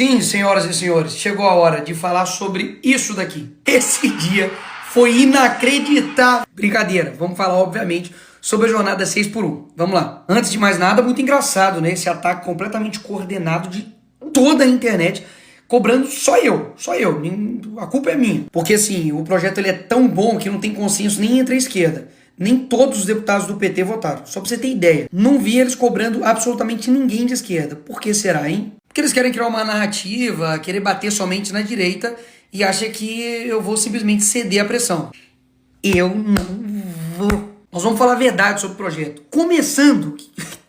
Sim, senhoras e senhores, chegou a hora de falar sobre isso daqui. Esse dia foi inacreditável. Brincadeira, vamos falar, obviamente, sobre a jornada 6x1. Vamos lá. Antes de mais nada, muito engraçado, né? Esse ataque completamente coordenado de toda a internet, cobrando só eu. A culpa é minha. Porque, assim, o projeto ele é tão bom que não tem consenso nem entre a esquerda. Nem todos os deputados do PT votaram. Só pra você ter ideia. Não vi eles cobrando absolutamente ninguém de esquerda. Por que será, hein? Porque eles querem criar uma narrativa, querer bater somente na direita e acha que eu vou simplesmente ceder à pressão. Eu não vou. Nós vamos falar a verdade sobre o projeto. Começando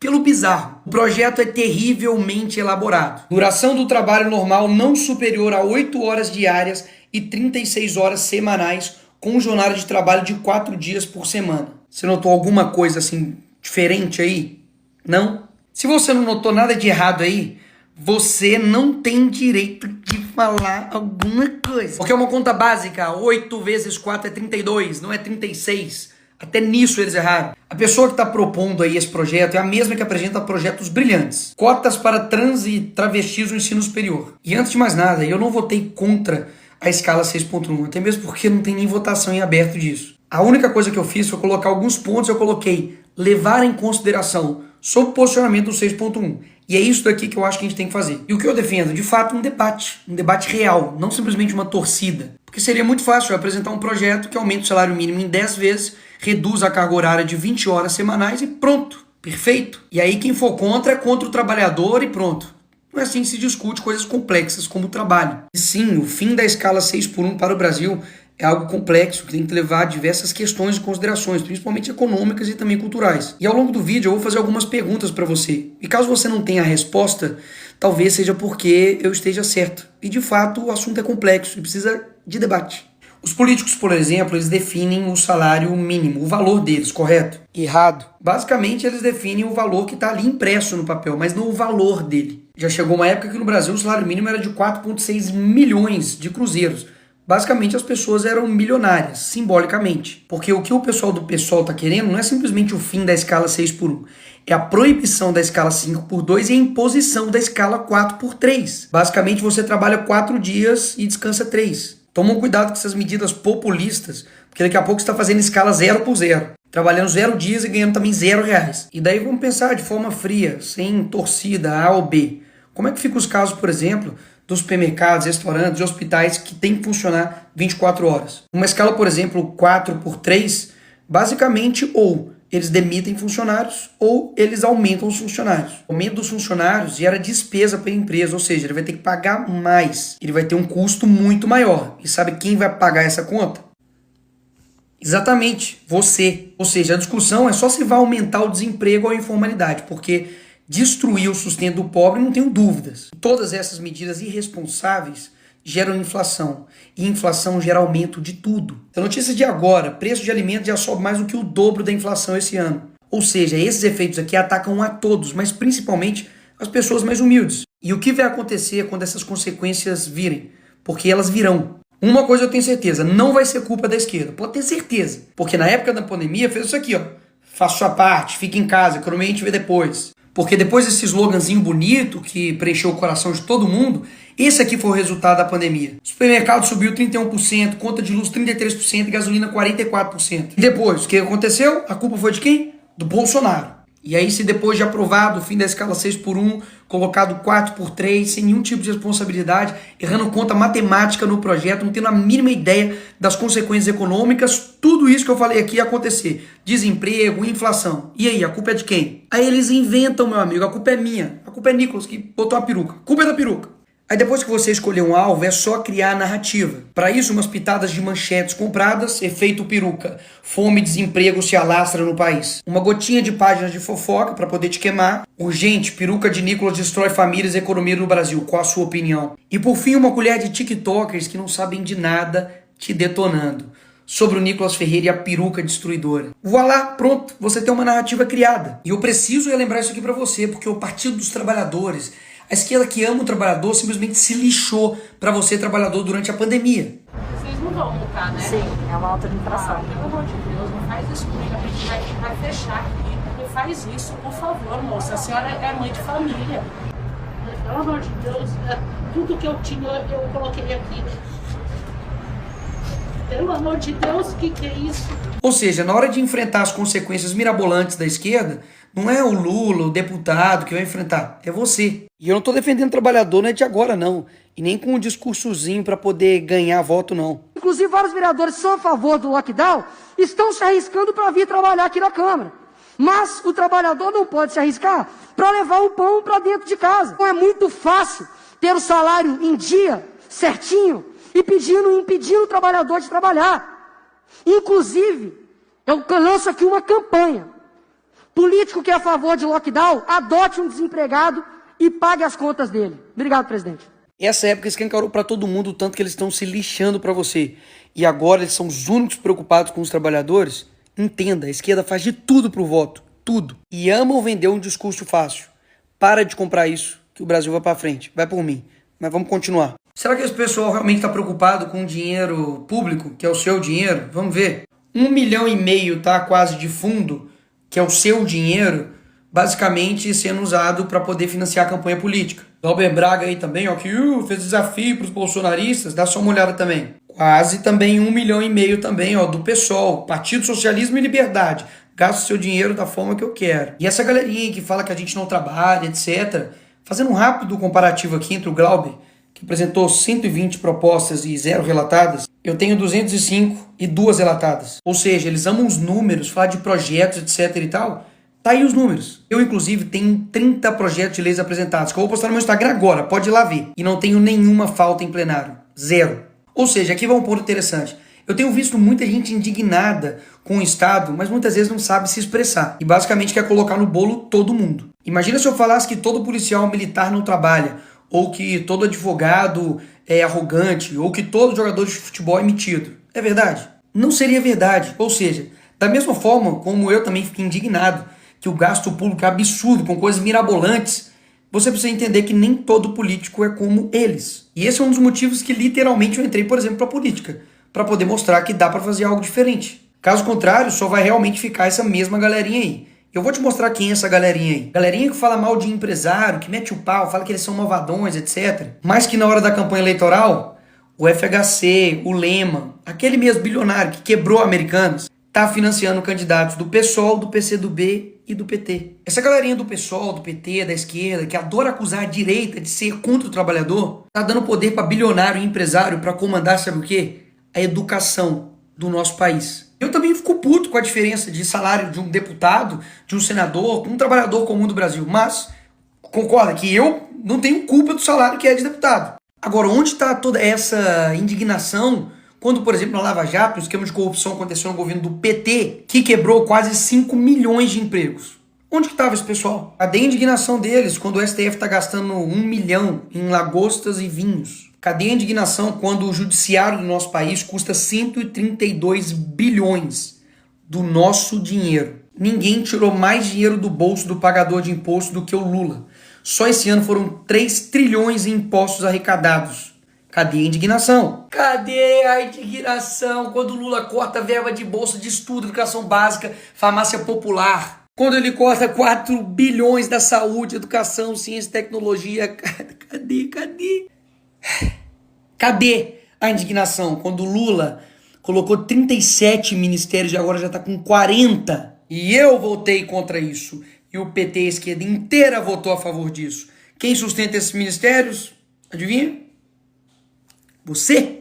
pelo bizarro. O projeto é terrivelmente elaborado. Duração do trabalho normal não superior a 8 horas diárias e 36 horas semanais, com jornada de trabalho de 4 dias por semana. Você notou alguma coisa assim diferente aí? Não? Se você não notou nada de errado aí, você não tem direito de falar alguma coisa. Porque é uma conta básica, 8 vezes 4 é 32, não é 36. Até nisso eles erraram. A pessoa que está propondo aí esse projeto é a mesma que apresenta projetos brilhantes. Cotas para trans e travestis no ensino superior. E antes de mais nada, eu não votei contra a escala 6.1, até mesmo porque não tem nem votação em aberto disso. A única coisa que eu fiz foi colocar alguns pontos, eu coloquei levar em consideração sobre o posicionamento do 6.1. E é isso daqui que eu acho que a gente tem que fazer. E o que eu defendo? De fato, um debate real, não simplesmente uma torcida. Porque seria muito fácil eu apresentar um projeto que aumenta o salário mínimo em 10 vezes, reduz a carga horária de 20 horas semanais e pronto, perfeito. E aí quem for contra é contra o trabalhador e pronto. Não é assim que se discute coisas complexas como o trabalho. E sim, o fim da escala 6x1 para o Brasil é algo complexo, que tem que levar diversas questões e considerações, principalmente econômicas e também culturais. E ao longo do vídeo eu vou fazer algumas perguntas para você. E caso você não tenha a resposta, talvez seja porque eu esteja certo. E de fato o assunto é complexo e precisa de debate. Os políticos, por exemplo, eles definem o salário mínimo, o valor deles, correto? Errado. Basicamente eles definem o valor que está ali impresso no papel, mas não o valor dele. Já chegou uma época que no Brasil o salário mínimo era de 4,6 milhões de cruzeiros. Basicamente as pessoas eram milionárias, simbolicamente. Porque o que o pessoal do PSOL está querendo não é simplesmente o fim da escala 6x1. É a proibição da escala 5x2 e a imposição da escala 4x3. Basicamente você trabalha 4 dias e descansa 3. Tomam cuidado com essas medidas populistas, porque daqui a pouco você está fazendo escala 0x0. Trabalhando 0 dias e ganhando também R$0. E daí vamos pensar de forma fria, sem torcida A ou B. Como é que ficam os casos, por exemplo, dos supermercados, restaurantes e hospitais que tem que funcionar 24 horas? Uma escala, por exemplo, 4x3, basicamente ou eles demitem funcionários ou eles aumentam os funcionários. O aumento dos funcionários gera despesa para a empresa, ou seja, ele vai ter que pagar mais. Ele vai ter um custo muito maior. E sabe quem vai pagar essa conta? Exatamente, você. Ou seja, a discussão é só se vai aumentar o desemprego ou a informalidade, porque destruir o sustento do pobre, não tenho dúvidas. Todas essas medidas irresponsáveis geram inflação. E inflação gera aumento de tudo. A notícia de agora, preço de alimentos já sobe mais do que o dobro da inflação esse ano. Ou seja, esses efeitos aqui atacam a todos, mas principalmente as pessoas mais humildes. E o que vai acontecer quando essas consequências virem? Porque elas virão. Uma coisa eu tenho certeza, não vai ser culpa da esquerda. Pode ter certeza. Porque na época da pandemia fez isso aqui, ó. Faça sua parte, fique em casa, economia a gente vê depois. Porque depois desse sloganzinho bonito que preencheu o coração de todo mundo, esse aqui foi o resultado da pandemia. O supermercado subiu 31%, conta de luz 33% e gasolina 44%. E depois, o que aconteceu? A culpa foi de quem? Do Bolsonaro. E aí, se depois de aprovado o fim da escala 6x1, colocado 4x3, sem nenhum tipo de responsabilidade, errando conta matemática no projeto, não tendo a mínima ideia das consequências econômicas, tudo isso que eu falei aqui ia acontecer. Desemprego, inflação. E aí, a culpa é de quem? Aí eles inventam, meu amigo, a culpa é minha. A culpa é Nicolas, que botou a peruca. A culpa é da peruca. Aí depois que você escolher um alvo, é só criar a narrativa. Para isso, umas pitadas de manchetes compradas, efeito peruca. Fome e desemprego se alastra no país. Uma gotinha de páginas de fofoca para poder te queimar. Urgente, peruca de Nicolas destrói famílias e economia no Brasil. Qual a sua opinião? E por fim, uma colher de tiktokers que não sabem de nada te detonando. Sobre o Nicolas Ferreira e a peruca destruidora. Voilá, pronto, você tem uma narrativa criada. E eu preciso relembrar isso aqui para você, porque o Partido dos Trabalhadores, a esquerda que ama o trabalhador, simplesmente se lixou para você, trabalhador, durante a pandemia. Vocês não vão multar, né? Sim, é uma alta inflação. Pelo amor de Deus, não faz isso comigo, a gente vai fechar aqui. Não faz isso, por favor, moça. A senhora é mãe de família. Pelo amor de Deus, tudo que eu tinha eu coloquei aqui. Pelo amor de Deus, o que é isso? Ou seja, na hora de enfrentar as consequências mirabolantes da esquerda, não é o Lula, o deputado que vai enfrentar, é você. E eu não tô defendendo trabalhador, não é de agora não, e nem com um discursozinho para poder ganhar voto não. Inclusive vários vereadores que são a favor do lockdown estão se arriscando para vir trabalhar aqui na Câmara. Mas o trabalhador não pode se arriscar para levar o pão para dentro de casa. Então é muito fácil ter o salário em dia, certinho, e impedindo o trabalhador de trabalhar. Inclusive, eu lanço aqui uma campanha. Político que é a favor de lockdown, adote um desempregado e pague as contas dele. Obrigado, presidente. Essa época escancarou para todo mundo o tanto que eles estão se lixando para você. E agora eles são os únicos preocupados com os trabalhadores. Entenda, a esquerda faz de tudo pro voto. Tudo. E amam vender um discurso fácil. Para de comprar isso, que o Brasil vai para frente. Vai por mim. Mas vamos continuar. Será que esse pessoal realmente está preocupado com o dinheiro público, que é o seu dinheiro? Vamos ver. 1,5 milhão tá quase de fundo, que é o seu dinheiro, basicamente sendo usado para poder financiar a campanha política. Glauber Braga aí também, ó, que fez desafio para os bolsonaristas, dá só uma olhada também. Quase também 1,5 milhão também, ó, do PSOL, Partido Socialismo e Liberdade. Gasto seu dinheiro da forma que eu quero. E essa galerinha que fala que a gente não trabalha, etc. Fazendo um rápido comparativo aqui entre o Glauber, que apresentou 120 propostas e 0 relatadas, eu tenho 205 e 2 relatadas. Ou seja, eles amam os números, falar de projetos, etc e tal. Tá aí os números. Eu, inclusive, tenho 30 projetos de leis apresentados, que eu vou postar no meu Instagram agora, pode ir lá ver. E não tenho nenhuma falta em plenário. 0. Ou seja, aqui vai um ponto interessante. Eu tenho visto muita gente indignada com o Estado, mas muitas vezes não sabe se expressar. E basicamente quer colocar no bolo todo mundo. Imagina se eu falasse que todo policial militar não trabalha, ou que todo advogado é arrogante, ou que todo jogador de futebol é metido. É verdade? Não seria verdade. Ou seja, da mesma forma como eu também fiquei indignado que o gasto público é absurdo, com coisas mirabolantes, você precisa entender que nem todo político é como eles. E esse é um dos motivos que literalmente eu entrei, por exemplo, para política, para poder mostrar que dá para fazer algo diferente. Caso contrário, só vai realmente ficar essa mesma galerinha aí. Eu vou te mostrar quem é essa galerinha aí. Galerinha que fala mal de empresário, que mete o pau, fala que eles são malvadões, etc. Mas que na hora da campanha eleitoral, o FHC, o Lema, aquele mesmo bilionário que quebrou Americanas, tá financiando candidatos do PSOL, do PCdoB e do PT. Essa galerinha do PSOL, do PT, da esquerda, que adora acusar a direita de ser contra o trabalhador, tá dando poder para bilionário e empresário para comandar, sabe o quê? A educação do nosso país. Eu também fico puto com a diferença de salário de um deputado, de um senador, um trabalhador comum do Brasil. Mas concorda que eu não tenho culpa do salário que é de deputado. Agora, onde está toda essa indignação quando, por exemplo, na Lava Jato, o esquema de corrupção aconteceu no governo do PT, que quebrou quase 5 milhões de empregos? Onde que estava esse pessoal? Cadê a indignação deles quando o STF está gastando 1 milhão em lagostas e vinhos? Cadê a indignação quando o judiciário do nosso país custa 132 bilhões do nosso dinheiro? Ninguém tirou mais dinheiro do bolso do pagador de imposto do que o Lula. Só esse ano foram 3 trilhões em impostos arrecadados. Cadê a indignação? Cadê a indignação quando o Lula corta verba de bolsa de estudo, educação básica, farmácia popular? Quando ele corta 4 bilhões da saúde, educação, ciência e tecnologia? Cadê? Cadê a indignação quando o Lula colocou 37 ministérios e agora já está com 40? E eu votei contra isso. E o PT, a esquerda inteira, votou a favor disso. Quem sustenta esses ministérios? Adivinha? Você?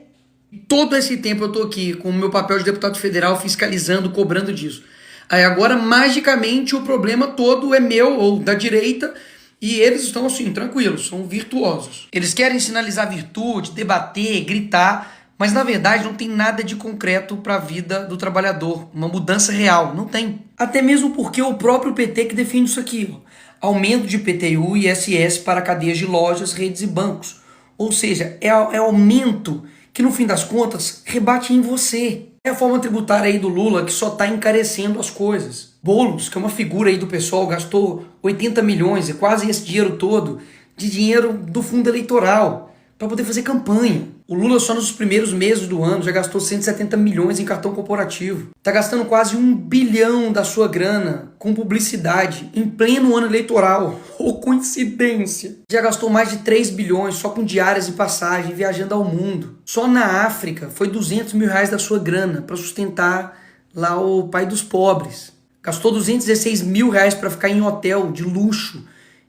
E todo esse tempo eu tô aqui com o meu papel de deputado federal fiscalizando, cobrando disso. Aí agora, magicamente, o problema todo é meu ou da direita e eles estão assim, tranquilos, são virtuosos. Eles querem sinalizar virtude, debater, gritar, mas na verdade não tem nada de concreto para a vida do trabalhador, uma mudança real, não tem. Até mesmo porque o próprio PT que defende isso aqui, ó, aumento de IPTU e ISS para cadeias de lojas, redes e bancos. Ou seja, é aumento que no fim das contas rebate em você. É a forma tributária aí do Lula que só está encarecendo as coisas. Boulos, que é uma figura aí do pessoal, gastou 80 milhões, é quase esse dinheiro todo, de dinheiro do fundo eleitoral, para poder fazer campanha. O Lula só nos primeiros meses do ano já gastou 170 milhões em cartão corporativo. Tá gastando quase 1 bilhão da sua grana com publicidade em pleno ano eleitoral. Ô, coincidência! Já gastou mais de 3 bilhões só com diárias e passagem, viajando ao mundo. Só na África foi 200 mil reais da sua grana para sustentar lá o pai dos pobres. Gastou 216 mil reais para ficar em hotel de luxo,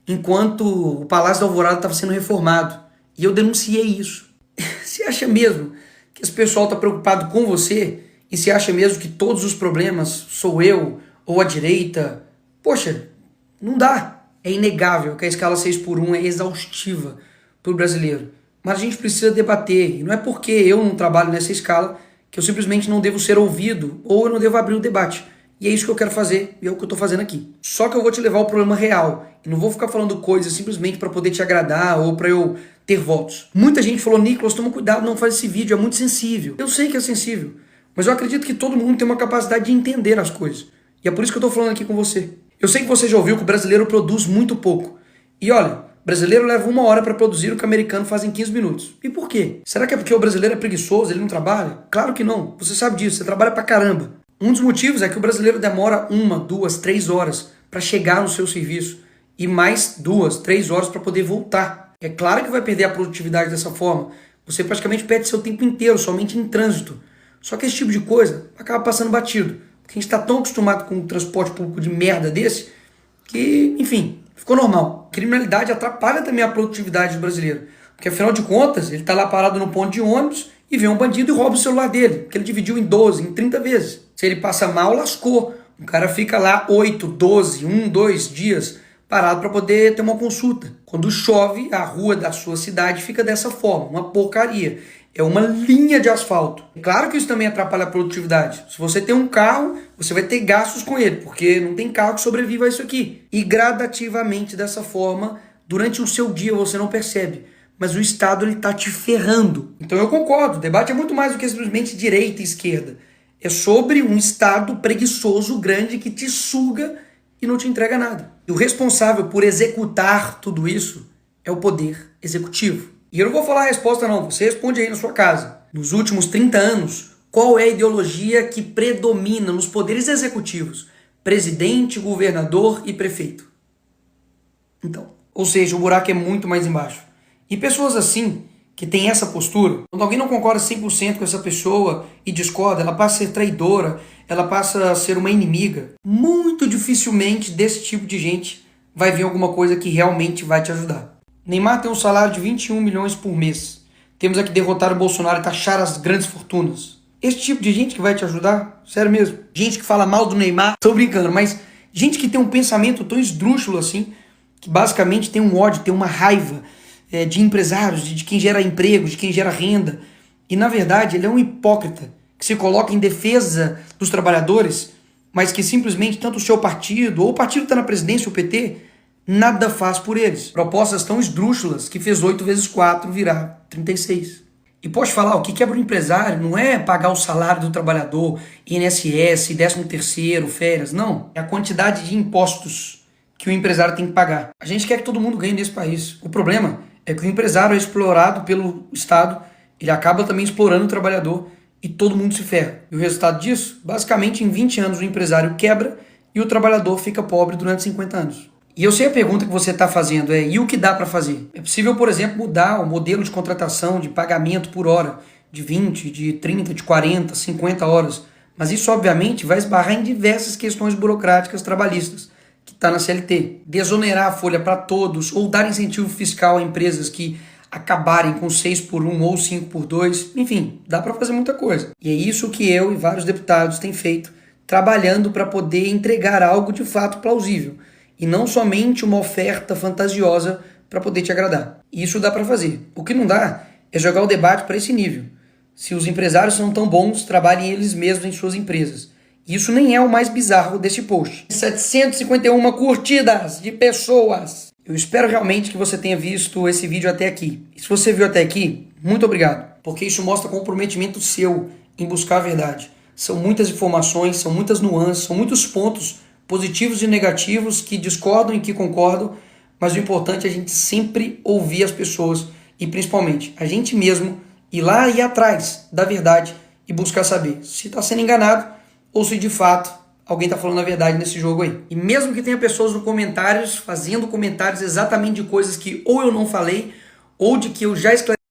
enquanto o Palácio da Alvorada estava sendo reformado. E eu denunciei isso. Você acha mesmo que esse pessoal está preocupado com você? E você acha mesmo que todos os problemas sou eu ou a direita? Poxa, não dá. É inegável que a escala 6x1 é exaustiva para o brasileiro. Mas a gente precisa debater. E não é porque eu não trabalho nessa escala que eu simplesmente não devo ser ouvido ou eu não devo abrir o debate. E é isso que eu quero fazer e é o que eu estou fazendo aqui. Só que eu vou te levar ao problema real. E não vou ficar falando coisas simplesmente para poder te agradar ou para eu ter votos. Muita gente falou, Nicolas, toma cuidado, não faz esse vídeo, é muito sensível. Eu sei que é sensível, mas eu acredito que todo mundo tem uma capacidade de entender as coisas. E é por isso que eu estou falando aqui com você. Eu sei que você já ouviu que o brasileiro produz muito pouco. E olha, o brasileiro leva 1 hora para produzir o que o americano faz em 15 minutos. E por quê? Será que é porque o brasileiro é preguiçoso, ele não trabalha? Claro que não. Você sabe disso, você trabalha pra caramba. Um dos motivos é que o brasileiro demora 1, 2, 3 horas para chegar no seu serviço e mais 2, 3 horas para poder voltar. É claro que vai perder a produtividade dessa forma. Você praticamente perde seu tempo inteiro somente em trânsito. Só que esse tipo de coisa acaba passando batido. Porque a gente está tão acostumado com um transporte público de merda desse que, enfim, ficou normal. A criminalidade atrapalha também a produtividade do brasileiro. Porque afinal de contas, ele está lá parado no ponto de ônibus e vê um bandido e rouba o celular dele, que ele dividiu em 12, em 30 vezes. Se ele passa mal, lascou. O cara fica lá 8, 12, 1, 2 dias parado para poder ter uma consulta. Quando chove, a rua da sua cidade fica dessa forma, uma porcaria. É uma linha de asfalto. É claro que isso também atrapalha a produtividade. Se você tem um carro, você vai ter gastos com ele, porque não tem carro que sobreviva a isso aqui. E gradativamente dessa forma, durante o seu dia você não percebe. Mas o Estado está te ferrando. Então eu concordo, o debate é muito mais do que simplesmente direita e esquerda. É sobre um Estado preguiçoso, grande, que te suga e não te entrega nada. E o responsável por executar tudo isso é o poder executivo. E eu não vou falar a resposta não, você responde aí na sua casa. Nos últimos 30 anos, qual é a ideologia que predomina nos poderes executivos? Presidente, governador e prefeito. Então, ou seja, o buraco é muito mais embaixo. E pessoas assim, que têm essa postura, quando alguém não concorda 100% com essa pessoa e discorda, ela passa a ser traidora, ela passa a ser uma inimiga. Muito dificilmente desse tipo de gente vai vir alguma coisa que realmente vai te ajudar. Neymar tem um salário de 21 milhões por mês. Temos aqui derrotar o Bolsonaro e taxar as grandes fortunas. Esse tipo de gente que vai te ajudar? Sério mesmo. Gente que fala mal do Neymar, tô brincando, mas gente que tem um pensamento tão esdrúxulo assim, que basicamente tem um ódio, tem uma raiva de empresários, de quem gera emprego, de quem gera renda. E na verdade ele é um hipócrita que se coloca em defesa dos trabalhadores, mas que simplesmente tanto o seu partido, ou o partido que está na presidência, o PT, nada faz por eles. Propostas tão esdrúxulas que fez 8 vezes 4 virar 36. E pode falar, o que quebra o empresário não é pagar o salário do trabalhador, INSS, 13º, férias, não. É a quantidade de impostos que o empresário tem que pagar. A gente quer que todo mundo ganhe nesse país. O problema é que o empresário é explorado pelo Estado, ele acaba também explorando o trabalhador e todo mundo se ferra. E o resultado disso, basicamente em 20 anos o empresário quebra e o trabalhador fica pobre durante 50 anos. E eu sei a pergunta que você está fazendo é, e o que dá para fazer? É possível, por exemplo, mudar o modelo de contratação, de pagamento por hora, de 20, de 30, de 40, 50 horas. Mas isso, obviamente, vai esbarrar em diversas questões burocráticas trabalhistas, que está na CLT. Desonerar a folha para todos, ou dar incentivo fiscal a empresas que acabarem com 6x1 ou 5x2, enfim, dá para fazer muita coisa. E é isso que eu e vários deputados têm feito, trabalhando para poder entregar algo de fato plausível. E não somente uma oferta fantasiosa para poder te agradar. Isso dá para fazer. O que não dá é jogar o debate para esse nível. Se os empresários são tão bons, trabalhem eles mesmos em suas empresas. Isso nem é o mais bizarro desse post. 751 curtidas de pessoas. Eu espero realmente que você tenha visto esse vídeo até aqui. E se você viu até aqui, muito obrigado. Porque isso mostra comprometimento seu em buscar a verdade. São muitas informações, são muitas nuances, são muitos pontos positivos e negativos, que discordam e que concordam, mas o importante é a gente sempre ouvir as pessoas e principalmente a gente mesmo ir lá e ir atrás da verdade e buscar saber se está sendo enganado ou se de fato alguém está falando a verdade nesse jogo aí. E mesmo que tenha pessoas nos comentários fazendo comentários exatamente de coisas que ou eu não falei ou de que eu já esclareci